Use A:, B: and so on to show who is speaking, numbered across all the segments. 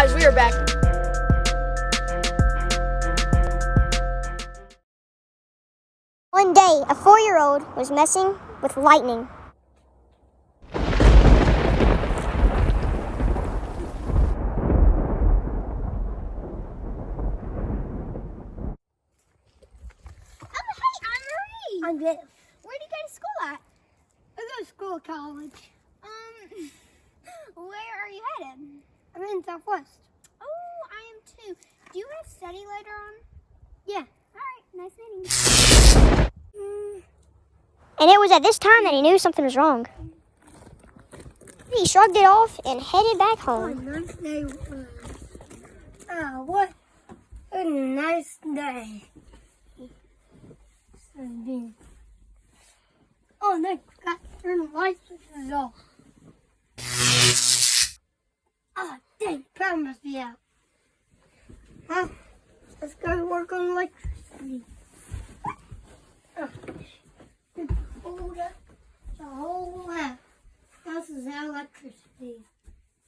A: guys, we are back.
B: One day, a 4-year-old was messing with lightning.
C: I'm good.
B: Where do you go to school at?
C: I go to school at college.
B: Where are you headed?
C: I'm in Southwest.
B: Oh, I am too. Do you have study later on?
C: Yeah.
B: All right, nice meeting you. And it was at this time that he knew something was wrong. He shrugged it off and headed back home.
C: Nice day. What a nice day. Oh, no, got to turn the light switches off. Oh, dang, power must be out. Huh? Let's go work on electricity. Hold up the whole house is out of electricity.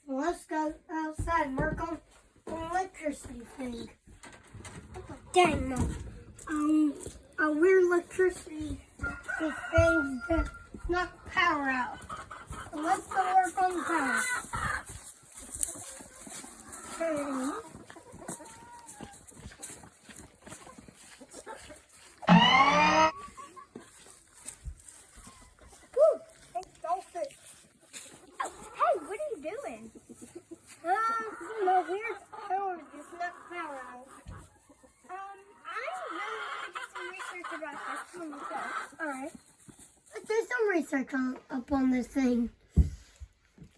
C: So let's go outside and work on the electricity thing. Dang, Mom. A weird electricity thing to knock power out. So let's go work on the power. Okay.
B: Hey, what are you doing?
C: No, here's power, just knock power out.
B: I really want to do some research about this. Come on, let's go.
C: Alright. Let's do some research up on this thing.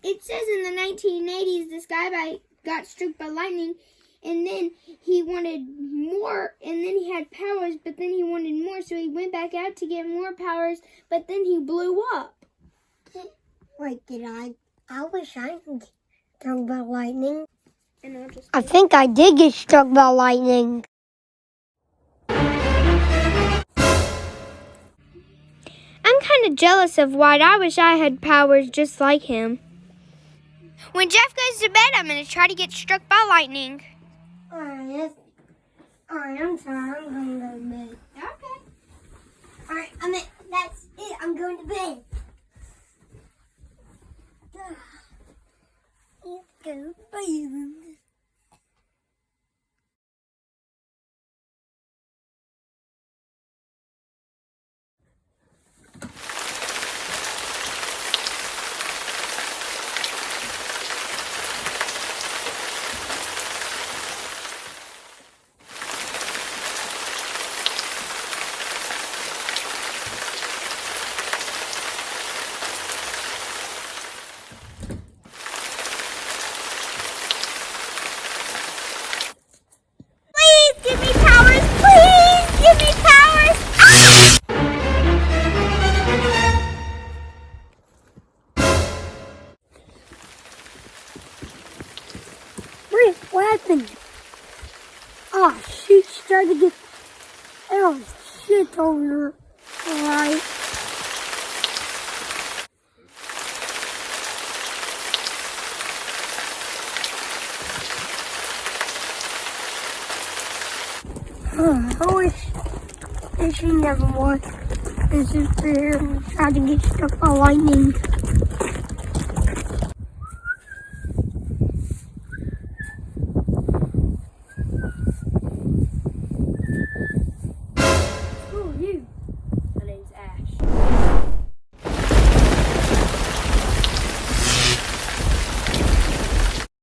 D: It says in the 1980s, this guy got struck by lightning, and then he wanted more, and then he had powers, but then he wanted more, so he went back out to get more powers, but then he blew up.
C: Wait, I wish I could get struck by lightning.
D: And I'll just
C: I think I did get struck by lightning.
D: I'm kind of jealous of White. I wish I had powers just like him. When Jeff goes to bed, I'm going to try to get struck by lightning.
C: Alright, I'm sorry. I'm going to go to bed.
D: Okay.
C: Alright, that's it. I'm going to bed. Let's go to bed.
D: Give me powers, please! Give me powers!
C: What happened? Oh, she started to get... Oh, shit over her. Alright. I wish she never was. This is fair and tried to get struck by lightning.